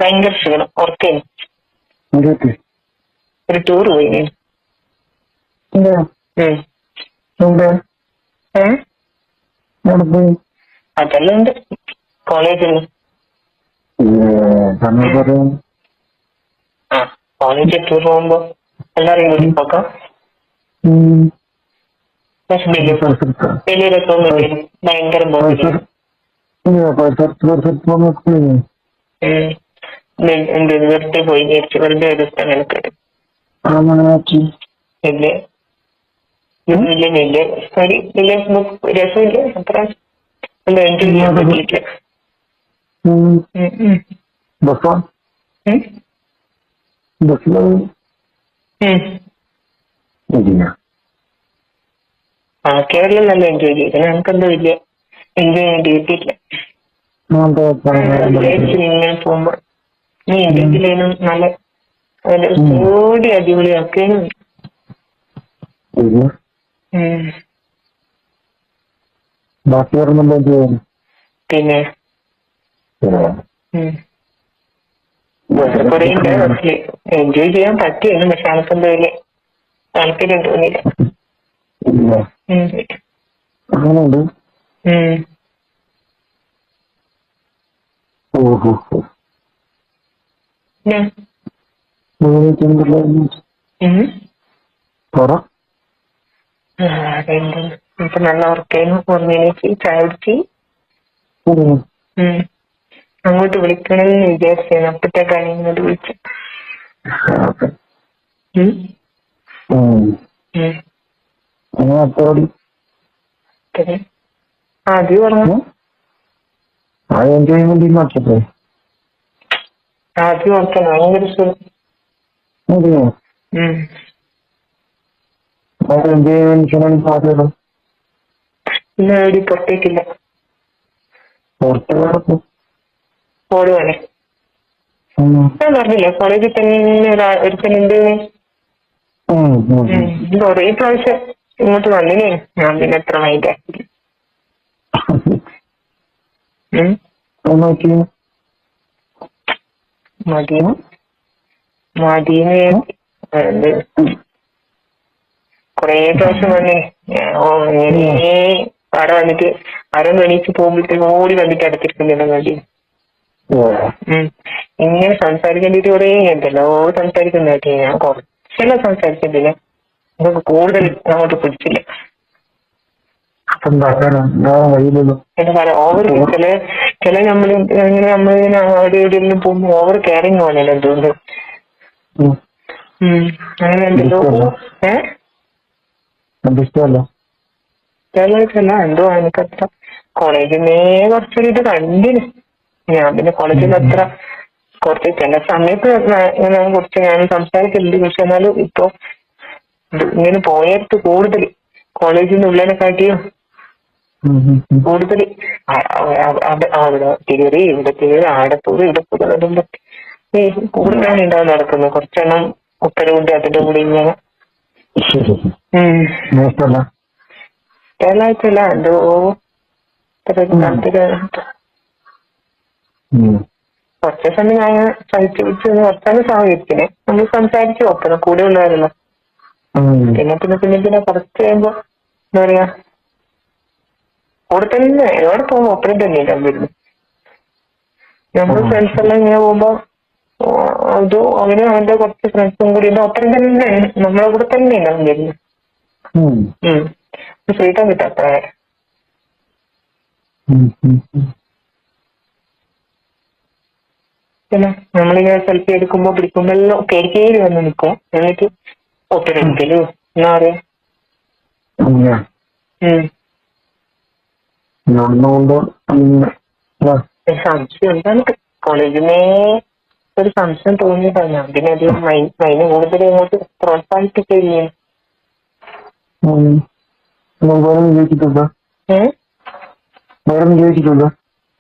ഭയങ്കര ക്ഷീണം ഉറക്കേനു. എന്തൊക്കെ ഒരു ടൂർ പോയി ഞാൻ. അതെല്ലാം ഉണ്ട് കോളേജിൽ. ആ കോളേജിൽ ടൂർ പോകുമ്പോ എല്ലാരും കൂടി പോക്കാം. വലിയ രസമൊന്നും ഭയങ്കര എന്ത് വെറുതെ പോയി വിചാരിച്ചു. വെറുതെ ഒരു ദിവസം എനിക്ക് വലിയ വലിയ വലിയ രസമില്ല. അത്ര എൻജോയ് ചെയ്യാൻ പറ്റിയിട്ടില്ല. ബാക്കിയെല്ലാം നല്ല എൻജോയ് ചെയ്തു. നമുക്കെന്തോ വലിയ എൻജോയ് ചെയ്യാൻ കിട്ടിയിട്ടില്ല. ഇങ്ങനെ പോകുമ്പോ നീ എന്തെങ്കിലും നല്ല കൂടി അടിപൊളിയാക്കേനും. പിന്നെ കുറെ എൻജോയ് ചെയ്യാൻ പറ്റിയെന്നു. പക്ഷെ നമുക്കെന്തോ വലിയ താല്പര്യം തോന്നിയില്ല. ഇപ്പൊ നല്ല ഉറക്കേനും ഓർമ്മയിലേക്ക് ചായ കുടിച്ച് അങ്ങോട്ട് വിളിക്കണമെന്ന് വിചാരിച്ചേന്. അപ്പത്തേക്കാണ് ഇങ്ങോട്ട് വിളിച്ചു. ആദ്യം പറഞ്ഞു ആദ്യം ഓർക്കാൻ ഭയങ്കര സുഖം. ഇന്ന് എവിടെ പുറത്തേക്കില്ല. ഓടുവാണേ. ഞാൻ പറഞ്ഞില്ലേ കോളേജിൽ തന്നെ ഒരുത്തനുണ്ട്. കൊറേ പ്രാവശ്യം ഇങ്ങോട്ട് വന്നിനേ. ഞാൻ പിന്നെ എത്ര മൈൻഡ് ആക്കില്ല. മദീന് കൊറേ പ്രാവശ്യം വന്നേ. അവിടെ വന്നിട്ട് ആരൊന്ന് എണീച്ച് പോകുമ്പോഴത്തേക്ക് ഓടി വന്നിട്ട് അടുത്തിരിക്കുന്നില്ല മതി. ഇങ്ങനെ സംസാരിക്കേണ്ടിട്ട് കുറേ ഉണ്ടല്ലോ സംസാരിക്കുന്നതായിട്ട്. ഞാൻ കുറച്ചെല്ലാം സംസാരിച്ചിട്ടില്ല. നമുക്ക് കൂടുതൽ അങ്ങോട്ട് പിടിച്ചില്ല. ഓവർ ചില നമ്മളിങ്ങനെ അവിടെ എവിടെയെങ്കിലും പോകുമ്പോ ഓവർ കെയറിങ് പോലെയല്ലോ എന്തുകൊണ്ട് അങ്ങനെ ഉണ്ടല്ലോ. കേരളത്തിലല്ല എന്തോ എനിക്കത്ര കോളേജിന്നേ കുറച്ചൊരു ഇത് കണ്ടിന്. ഞാൻ പിന്നെ കോളേജിൽ അത്ര കുറച്ച് ചില സമയത്ത് കുറച്ച് ഞാൻ സംസാരിക്കുന്നുണ്ട്. പക്ഷെ എന്നാലും ഇപ്പൊ ഇങ്ങനെ പോയടുത്ത് കൂടുതൽ കോളേജിന്റെ ഉള്ളിനെ കാട്ടിയോ കൂടുതൽ അവിടെ തികറി ഇവിടെ തികറി ആടെ പോയി ഇവിടെ പോകുന്നതുകൊണ്ട് കൂടുതലാണ് ഉണ്ടാവും നടക്കുന്നത്. കുറച്ചെണ്ണം ഉത്തരവുണ്ട് അതിന്റെ കൂടെ ഇങ്ങനെ കേരളത്തില എന്തോ കുറച്ച് സമയം ഞാൻ സഹിച്ചു പിടിച്ച് കുറച്ചാണ് സഹകരിച്ചിനെ. നമ്മൾ സംസാരിച്ച് നോക്കണം കൂടെ ഉള്ളവരല്ലോ. പിന്നെ പിന്നെ പിന്നെ പിന്നെ കുറച്ച് കഴിയുമ്പോ എന്താ പറയാ കൂടെ തന്നെ എവിടെ പോകുമ്പോ ഒപ്പരം തന്നെയല്ല വരുന്നു. നമ്മൾ ഫ്രണ്ട്സ് എല്ലാം ഇങ്ങനെ പോകുമ്പോ അത് അവനും അവന്റെ കുറച്ച് ഫ്രണ്ട്സും കൂടി ഒപ്പരം തന്നെ നമ്മളെ കൂടെ തന്നെയല്ല വരുന്നു. ഫ്രീഡം കിട്ടാത്ത പിന്നെ നമ്മളിങ്ങനെ സെൽഫി എടുക്കുമ്പോ പിടിക്കുമ്പോ എല്ലാം കേറി വന്ന് നിൽക്കും. എന്നിട്ട് ഒപ്പരെടുക്കലോ എന്നാ പറയാ സംശയം എന്താണ് കോളേജിനെ ഒരു സംശയം തോന്നിയതാണ്. ഞാൻ പിന്നെ അത് അതിന് കൂടുതൽ ഇങ്ങോട്ട് പ്രോത്സാഹിപ്പിക്കുകയും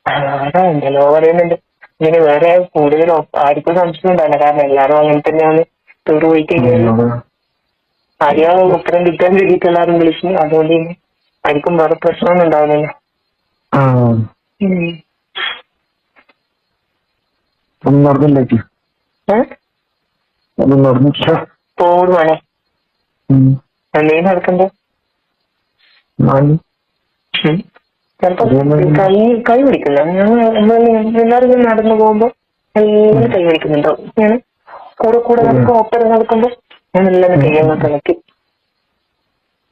ആരാ ഉണ്ടല്ലോ പറയുന്നുണ്ട്. ഇങ്ങനെ വേറെ കൂടുതൽ ആർക്കും സംശയം ഉണ്ടാവില്ല. കാരണം എല്ലാരും അങ്ങനെ തന്നെയാണ് ടൂർ പോയി കഴിഞ്ഞാൽ ആരെയാണ് ഉത്തരം കിട്ടാൻ വേണ്ടിയിട്ട് എല്ലാരും വിളിച്ചു. അതുകൊണ്ട് ആർക്കും വേറെ പ്രശ്നമൊന്നും ഉണ്ടാവില്ലല്ലോ. ഒന്നും നടന്നില്ലേക്ക് ഒന്നും നടന്നില്ല. പോടുവാണേ നീ നടക്കണ്ടേ? ചിലപ്പോ കൈ പിടിക്കില്ല. എല്ലാവരും നടന്നു പോകുമ്പോ നല്ല കൈ പിടിക്കുന്നുണ്ടാവും. ഞാൻ കൂടെ നടക്കും, ഒപ്പരം നടക്കുമ്പോ ഞാൻ എല്ലാം കൈയ്യൊക്കെ കിളക്കി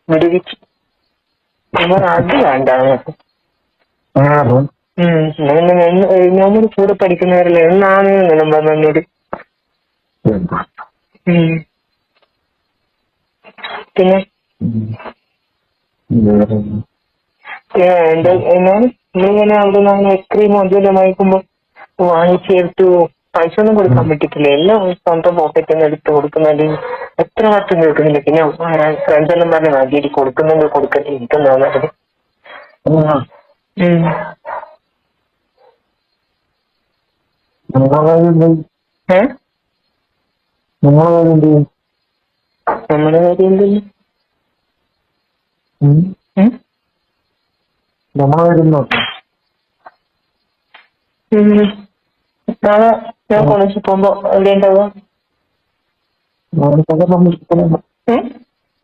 വിടുവിച്ച് അത് വേണ്ട. ഞാനൊരു കൂടെ പഠിക്കുന്നവരല്ലേ എന്നാണ് എന്നോട്. പിന്നെ നമ്മളിങ്ങനെ അവിടെ നിന്ന് ഐസ്ക്രീമോ എന്തെങ്കിലും വാങ്ങിക്കുമ്പോ വാങ്ങിച്ചെടുത്തു പൈസ ഒന്നും കൊടുക്കാൻ പറ്റത്തില്ല. എല്ലാം സ്വന്തം പോക്കറ്റിൽ നിന്ന് എടുത്ത് കൊടുക്കുന്നത് എത്ര വർഷം കേൾക്കുന്നില്ല. പിന്നെ ഫ്രണ്ട്സെല്ലാം പറഞ്ഞ മതിയടി കൊടുക്കുന്നുണ്ട് കൊടുക്കട്ടെ ഇരിക്കുന്നതാണ്. നമ്മുടെ കാര്യം എന്തെങ്കിലും നാളെ ഞാൻ കോളേജിൽ പോകുമ്പോ എവിടെ ഉണ്ടാവുക?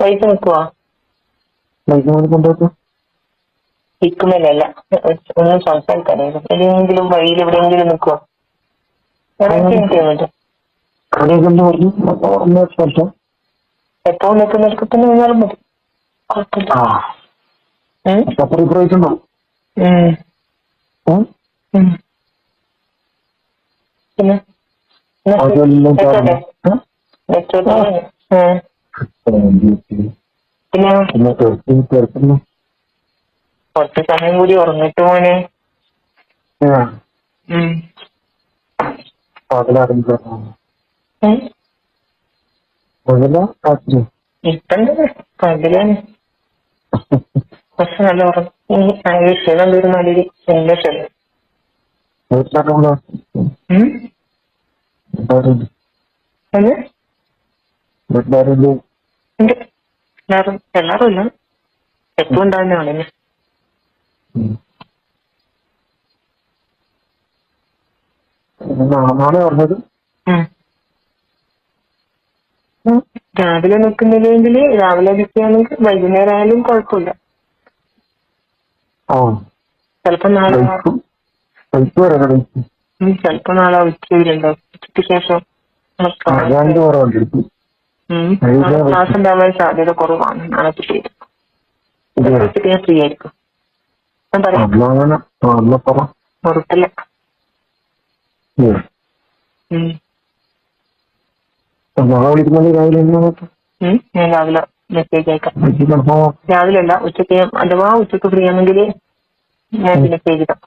പൈസ നിൽക്കുവാ? നിൽക്കുമല്ല ഒന്നും സംസാരിക്കാനേ. എവിടെയെങ്കിലും വഴിയിൽ എവിടെയെങ്കിലും നിൽക്കുവാ? എപ്പോ നിൽക്കുന്നിടത്ത് തന്നെ നിന്നാലും മതി, കുഴപ്പമില്ല. പിന്നെ കുറച്ച് സമയം കൂടി ഉറങ്ങിട്ട് മോനെ. ഇപ്പണ്ട് പകലാണ് പക്ഷെ നല്ല ഉറങ്ങി ക്ഷീണം തീർന്നാലൊരു സന്തോഷമല്ലേ. എല്ലാരും ഇല്ല, എപ്പോ ഉണ്ടാവുന്നതാണ്. രാവിലെ നിൽക്കുന്നില്ലെങ്കിൽ രാവിലെ നിൽക്കുകയാണെങ്കിൽ വൈകുന്നേരം ആയാലും കുഴപ്പമില്ല. ചിലപ്പോ നാളെ ഉച്ചവരുണ്ടാവും. ഉച്ചയ്ക്ക് ശേഷം ക്ലാസ് ഉണ്ടാവാൻ സാധ്യത കുറവാണ്. നാളെ ഉച്ചയ്ക്ക് ഞാൻ ഫ്രീ ആയിരിക്കും. ഞാൻ പറയാം ഉറപ്പില്ല. ഞാൻ രാവിലെ മെസ്സേജ് അയക്കാം. രാവിലെ അല്ല, ഉച്ചയ്ക്ക്. അഥവാ ഉച്ചക്ക് ഫ്രീ ആണെങ്കിൽ ഞാൻ മെസ്സേജ് ഇടാം.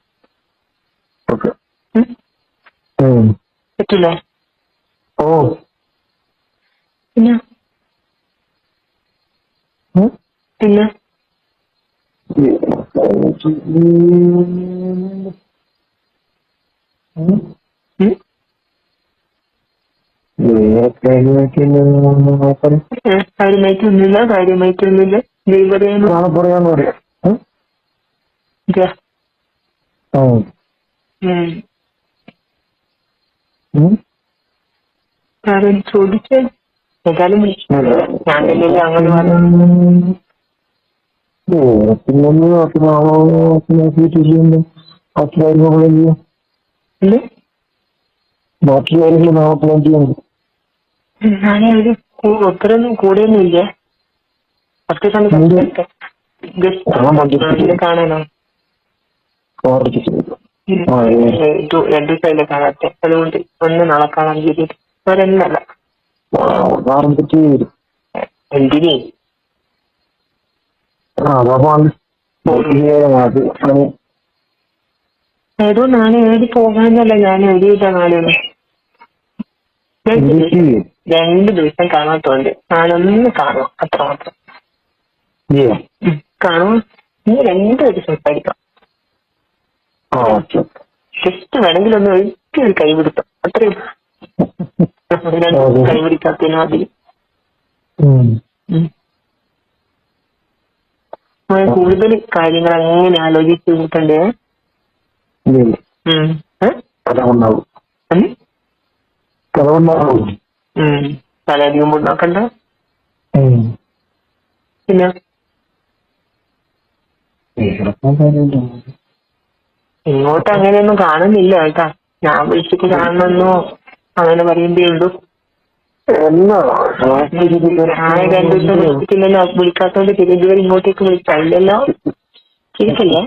പറ്റില്ലേ? പിന്നെ പിന്നെ കാര്യമായിട്ടൊന്നുമില്ല. ചോദിച്ചേ ഏതായാലും ഞാൻ അങ്ങനെ പറഞ്ഞു. ഞാനേ ഒരു ഒത്തിരൊന്നും കൂടെയൊന്നും ഇല്ലേ. ഒറ്റ സമയത്ത് കാണാനോ 2 ദിവസമായില്ലേ കാണാത്തെ. അതുകൊണ്ട് ഒന്ന് നാളെ കാണാൻ ചെയ്തിട്ട് അവരെന്നല്ല. എന്തിനേ ഏതോ നാളെ ഏടി പോകാനല്ല. ഞാൻ എവിടെയില്ല നാളെയൊന്നും. 2 ദിവസം കാണാത്തോണ്ട് നാളെ ഒന്ന് കാണുക, അത്ര മാത്രം. കാണുക. നീ 2 ദിവസം സംസാരിക്കാം. ജസ്റ്റ് വേണമെങ്കിൽ ഒന്ന് ഒരിക്കലും കൈപിടുത്തം, അത്രയും. കൈപിടിക്കാത്തതിനും അതിൽ കൂടുതൽ കാര്യങ്ങൾ അങ്ങനെ ആലോചിച്ച് നോക്കണ്ടേ. തലയധികം ഉണ്ടാക്കണ്ട. പിന്നെ ഇങ്ങോട്ട് അങ്ങനെയൊന്നും കാണുന്നില്ല കേട്ടാ. ഞാൻ വിളിച്ചിട്ട് കാണണമെന്നോ അങ്ങനെ പറയേണ്ടേ ഉള്ളൂ. ഞാൻ 2 ദിവസം വിളിച്ചിട്ടില്ലല്ലോ, വിളിക്കാത്തോണ്ട് ഇതുവരെ ഇങ്ങോട്ടേക്ക് വിളിച്ചില്ലല്ലോ. ശരിക്കല്ലേ?